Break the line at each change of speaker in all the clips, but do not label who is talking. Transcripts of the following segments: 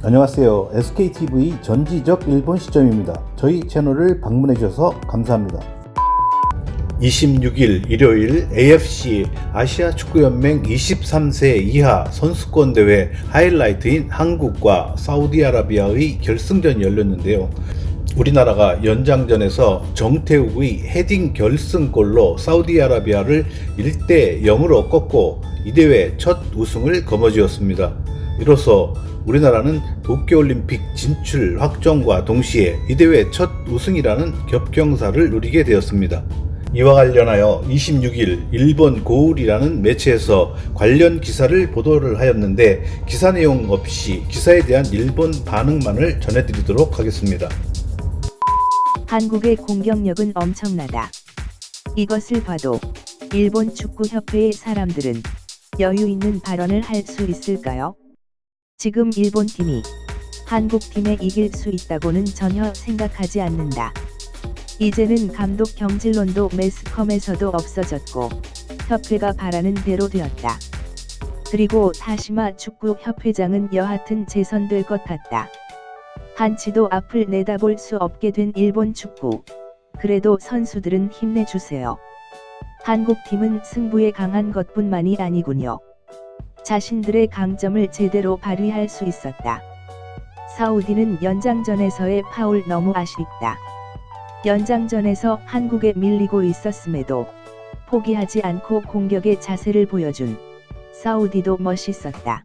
안녕하세요. SKTV 전지적 일본 시점입니다. 저희 채널을 방문해 주셔서 감사합니다. 26일 일요일 AFC 아시아 축구연맹 23세 이하 선수권 대회 하이라이트인 한국과 사우디아라비아의 결승전이 열렸는데요. 우리나라가 연장전에서 정태욱의 헤딩 결승골로 사우디아라비아를 1대0으로 꺾고 이 대회 첫 우승을 거머쥐었습니다. 이로써 우리나라는 도쿄올림픽 진출 확정과 동시에 이 대회 첫 우승이라는 겹경사를 누리게 되었습니다. 이와 관련하여 26일 일본 고울이라는 매체에서 관련 기사를 보도를 하였는데 기사 내용 없이 기사에 대한 일본 반응만을 전해드리도록 하겠습니다.
한국의 공격력은 엄청나다. 이것을 봐도 일본 축구협회의 사람들은 여유 있는 발언을 할 수 있을까요? 지금 일본 팀이 한국 팀에 이길 수 있다고는 전혀 생각하지 않는다. 이제는 감독 경질론도 매스컴에서도 없어졌고 협회가 바라는 대로 되었다. 그리고 타시마 축구협회장은 여하튼 재선될 것 같다. 한치도 앞을 내다볼 수 없게 된 일본 축구. 그래도 선수들은 힘내주세요. 한국팀은 승부에 강한 것뿐만이 아니군요. 자신들의 강점을 제대로 발휘할 수 있었다. 사우디는 연장전에서의 파울 너무 아쉽다. 연장전에서 한국에 밀리고 있었음에도 포기하지 않고 공격의 자세를 보여준 사우디도 멋있었다.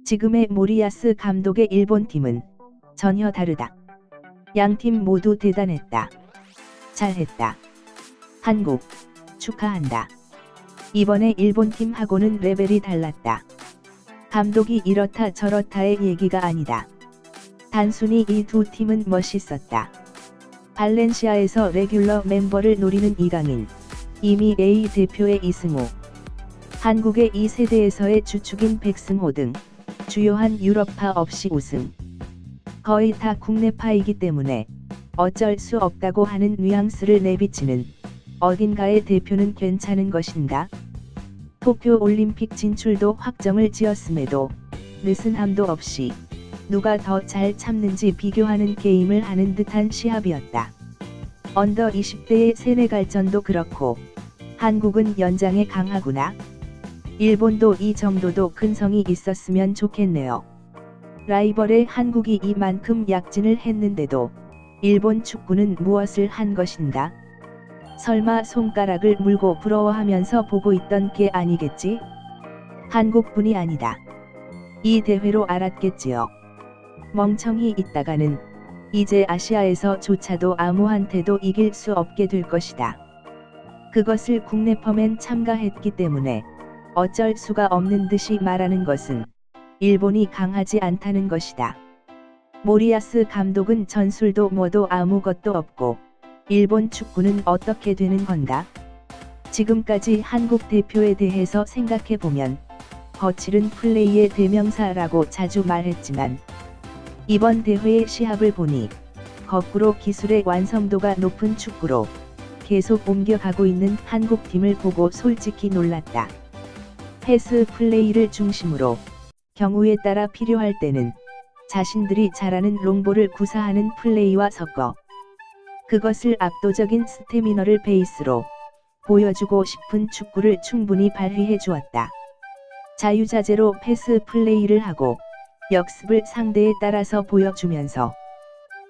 지금의 모리야스 감독의 일본팀은 전혀 다르다. 양팀 모두 대단했다. 잘했다. 한국, 축하한다. 이번에 일본팀하고는 레벨이 달랐다. 감독이 이렇다 저렇다의 얘기가 아니다. 단순히 이 두 팀은 멋있었다. 발렌시아에서 레귤러 멤버를 노리는 이강인, 이미 A 대표의 이승우, 한국의 2세대에서의 주축인 백승호 등 주요한 유럽파 없이 우승. 거의 다 국내파이기 때문에 어쩔 수 없다고 하는 뉘앙스를 내비치는 어딘가의 대표는 괜찮은 것인가? 도쿄 올림픽 진출도 확정을 지었음에도 느슨함도 없이 누가 더 잘 참는지 비교하는 게임을 하는 듯한 시합이었다. 언더 20대의 세네갈전도 그렇고 한국은 연장에 강하구나. 일본도 이 정도도 근성이 있었으면 좋겠네요. 라이벌의 한국이 이만큼 약진을 했는데도 일본 축구는 무엇을 한 것인가? 설마 손가락을 물고 부러워하면서 보고 있던 게 아니겠지? 한국뿐이 아니다. 이 대회로 알았겠지요. 멍청이 있다가는 이제 아시아에서조차도 아무한테도 이길 수 없게 될 것이다. 그것을 국내퍼맨 참가했기 때문에 어쩔 수가 없는 듯이 말하는 것은 일본이 강하지 않다는 것이다. 모리야스 감독은 전술도 뭐도 아무것도 없고 일본 축구는 어떻게 되는 건가? 지금까지 한국 대표에 대해서 생각해보면 거칠은 플레이의 대명사라고 자주 말했지만 이번 대회의 시합을 보니 거꾸로 기술의 완성도가 높은 축구로 계속 옮겨가고 있는 한국팀을 보고 솔직히 놀랐다. 패스 플레이를 중심으로 경우에 따라 필요할 때는 자신들이 잘하는 롱볼을 구사하는 플레이와 섞어 그것을 압도적인 스태미너를 베이스로 보여주고 싶은 축구를 충분히 발휘해 주었다. 자유자재로 패스 플레이를 하고 역습을 상대에 따라서 보여주면서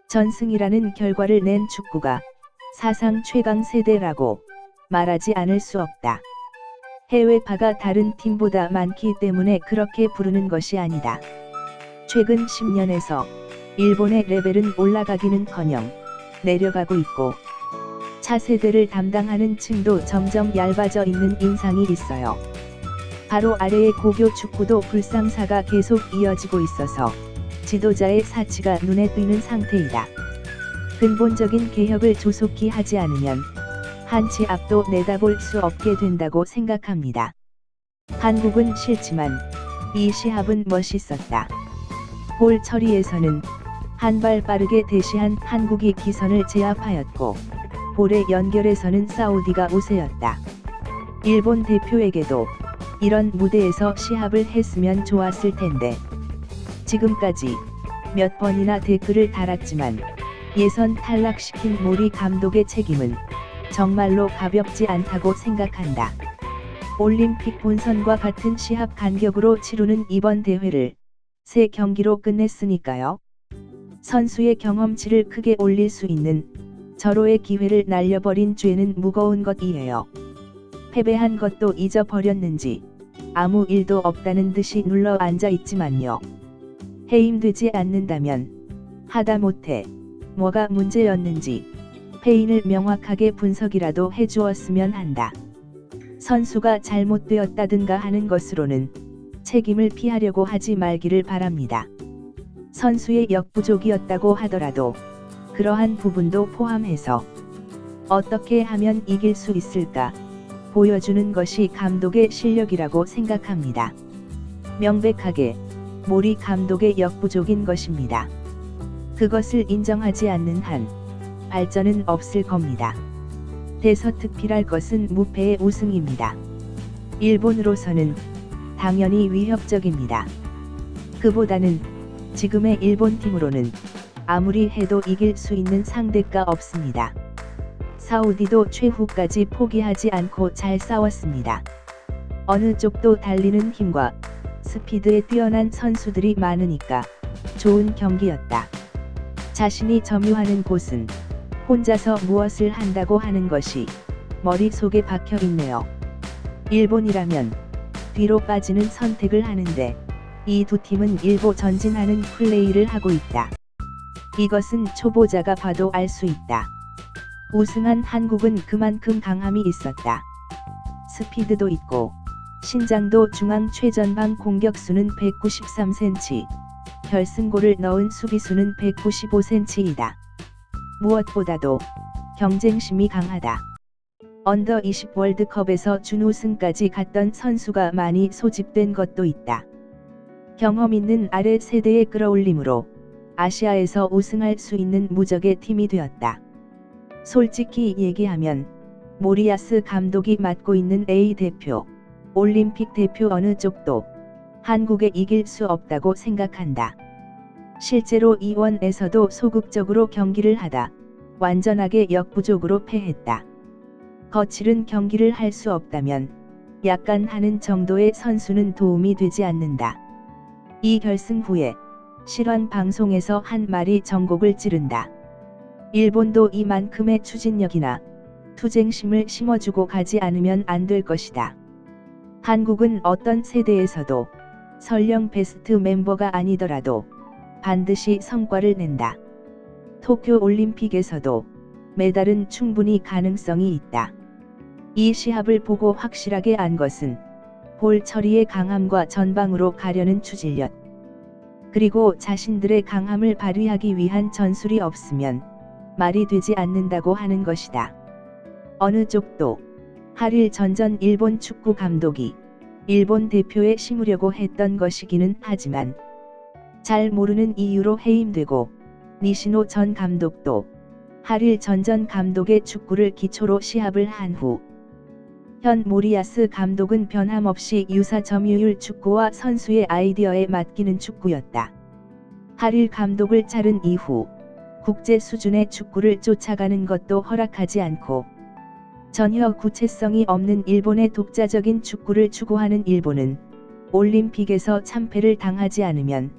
전승이라는 결과를 낸 축구가 사상 최강 세대라고 말하지 않을 수 없다. 해외파가 다른 팀보다 많기 때문에 그렇게 부르는 것이 아니다. 최근 10년에서 일본의 레벨은 올라가기는커녕 내려가고 있고 차세대를 담당하는 층도 점점 얇아져 있는 인상이 있어요. 바로 아래의 고교 축구도 불상사가 계속 이어지고 있어서 지도자의 사치가 눈에 띄는 상태이다. 근본적인 개혁을 조속히 하지 않으면 한치 앞도 내다볼 수 없게 된다고 생각합니다. 한국은 싫지만 이 시합은 멋있었다. 골 처리에서는 한 발 빠르게 대시한 한국이 기선을 제압하였고 볼의 연결에서는 사우디가 우세였다. 일본 대표에게도 이런 무대에서 시합을 했으면 좋았을 텐데 지금까지 몇 번이나 댓글을 달았지만 예선 탈락시킨 모리 감독의 책임은 정말로 가볍지 않다고 생각한다. 올림픽 본선과 같은 시합 간격으로 치르는 이번 대회를 3경기로 끝냈으니까요. 선수의 경험치를 크게 올릴 수 있는 절호의 기회를 날려버린 죄는 무거운 것이에요. 패배한 것도 잊어버렸는지 아무 일도 없다는 듯이 눌러 앉아 있지만요. 해임되지 않는다면 하다못해 뭐가 문제였는지 패인을 명확하게 분석이라도 해주었으면 한다. 선수가 잘못되었다든가 하는 것으로는 책임을 피하려고 하지 말기를 바랍니다. 선수의 역부족이었다고 하더라도 그러한 부분도 포함해서 어떻게 하면 이길 수 있을까 보여주는 것이 감독의 실력이라고 생각합니다. 명백하게 모리 감독의 역부족인 것입니다. 그것을 인정하지 않는 한 발전은 없을 겁니다. 대서특필할 것은 무패의 우승입니다. 일본으로서는 당연히 위협적입니다. 그보다는 지금의 일본 팀으로는 아무리 해도 이길 수 있는 상대가 없습니다. 사우디도 최후까지 포기하지 않고 잘 싸웠습니다. 어느 쪽도 달리는 힘과 스피드에 뛰어난 선수들이 많으니까 좋은 경기였다. 자신이 점유하는 곳은 혼자서 무엇을 한다고 하는 것이 머릿속에 박혀 있네요. 일본이라면 뒤로 빠지는 선택을 하는데 이 두 팀은 일보 전진하는 플레이를 하고 있다. 이것은 초보자가 봐도 알 수 있다. 우승한 한국은 그만큼 강함이 있었다. 스피드도 있고 신장도 중앙 최전방 공격수는 193cm, 결승골을 넣은 수비수는 195cm이다. 무엇보다도 경쟁심이 강하다. 언더20 월드컵에서 준우승까지 갔던 선수가 많이 소집된 것도 있다. 경험 있는 아래 세대의 끌어올림으로 아시아에서 우승할 수 있는 무적의 팀이 되었다. 솔직히 얘기하면 모리아스 감독이 맡고 있는 A 대표, 올림픽 대표 어느 쪽도 한국에 이길 수 없다고 생각한다. 실제로 이원에서도 소극적으로 경기를 하다 완전하게 역부족으로 패했다. 거칠은 경기를 할 수 없다면 약간 하는 정도의 선수는 도움이 되지 않는다. 이 결승 후에 실환 방송에서 한 말이 전곡을 찌른다. 일본도 이만큼의 추진력이나 투쟁심을 심어주고 가지 않으면 안 될 것이다. 한국은 어떤 세대에서도 설령 베스트 멤버가 아니더라도 반드시 성과를 낸다. 도쿄 올림픽에서도 메달은 충분히 가능성이 있다. 이 시합을 보고 확실하게 안 것은 볼 처리의 강함과 전방으로 가려는 추진력, 그리고 자신들의 강함을 발휘하기 위한 전술이 없으면 말이 되지 않는다고 하는 것이다. 어느 쪽도 하릴 전전 일본 축구 감독이 일본 대표에 심으려고 했던 것이기는 하지만 잘 모르는 이유로 해임되고 니시노 전 감독도 하릴 전전 감독의 축구를 기초로 시합을 한 후 현 모리아스 감독은 변함없이 유사 점유율 축구와 선수의 아이디어에 맡기는 축구였다. 하릴 감독을 자른 이후 국제 수준의 축구를 쫓아가는 것도 허락하지 않고 전혀 구체성이 없는 일본의 독자적인 축구를 추구하는 일본은 올림픽에서 참패를 당하지 않으면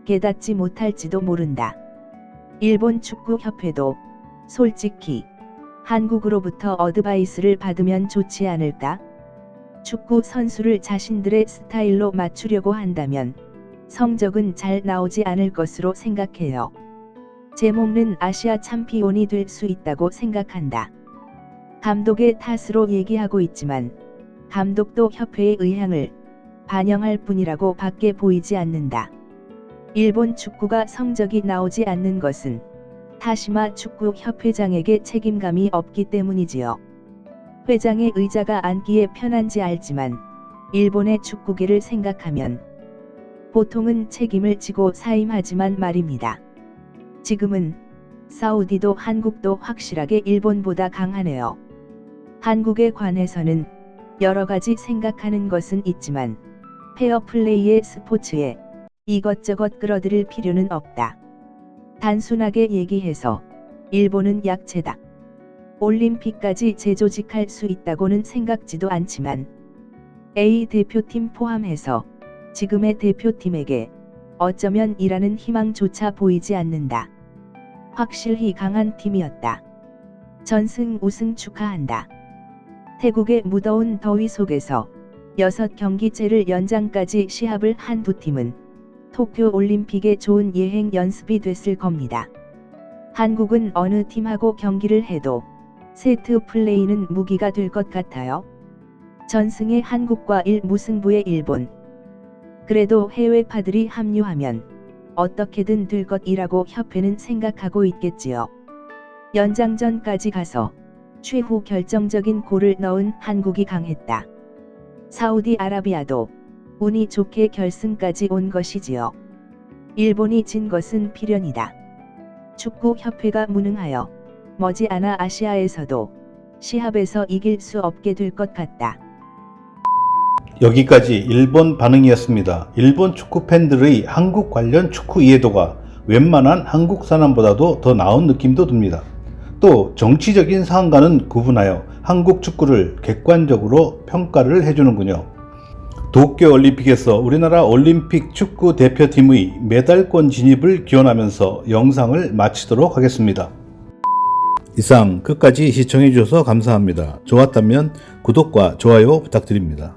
깨닫지 못할지도 모른다. 일본 축구협회도 솔직히 한국으로부터 어드바이스를 받으면 좋지 않을까? 축구 선수를 자신들의 스타일로 맞추려고 한다면 성적은 잘 나오지 않을 것으로 생각해요. 제 몸은 아시아 챔피언이 될 수 있다고 생각한다. 감독의 탓으로 얘기하고 있지만 감독도 협회의 의향을 반영할 뿐이라고 밖에 보이지 않는다. 일본 축구가 성적이 나오지 않는 것은 타시마 축구협회장에게 책임감이 없기 때문이지요. 회장의 의자가 앉기에 편한지 알지만 일본의 축구계를 생각하면 보통은 책임을 지고 사임하지만 말입니다. 지금은 사우디도 한국도 확실하게 일본보다 강하네요. 한국에 관해서는 여러 가지 생각하는 것은 있지만 페어플레이의 스포츠에 이것저것 끌어들일 필요는 없다. 단순하게 얘기해서 일본은 약체다. 올림픽까지 재조직할 수 있다고는 생각지도 않지만 A 대표팀 포함해서 지금의 대표팀에게 어쩌면 이라는 희망조차 보이지 않는다. 확실히 강한 팀이었다. 전승 우승 축하한다. 태국의 무더운 더위 속에서 6경기째를 연장까지 시합을 한 두 팀은 도쿄 올림픽에 좋은 예행 연습이 됐을 겁니다. 한국은 어느 팀하고 경기를 해도 세트 플레이는 무기가 될 것 같아요. 전승의 한국과 1무승부의 일본. 그래도 해외파들이 합류하면 어떻게든 될 것이라고 협회는 생각하고 있겠지요. 연장전까지 가서 최후 결정적인 골을 넣은 한국이 강했다. 사우디아라비아도 운이 좋게 결승까지 온 것이지요. 일본이 진 것은 필연이다. 축구협회가 무능하여 머지않아 아시아에서도 시합에서 이길 수 없게 될 것 같다.
여기까지 일본 반응이었습니다. 일본 축구 팬들의 한국 관련 축구 이해도가 웬만한 한국 사람보다도 더 나은 느낌도 듭니다. 또 정치적인 사안과는 구분하여 한국 축구를 객관적으로 평가를 해주는군요. 도쿄올림픽에서 우리나라 올림픽 축구 대표팀의 메달권 진입을 기원하면서 영상을 마치도록 하겠습니다. 이상 끝까지 시청해 주셔서 감사합니다. 좋았다면 구독과 좋아요 부탁드립니다.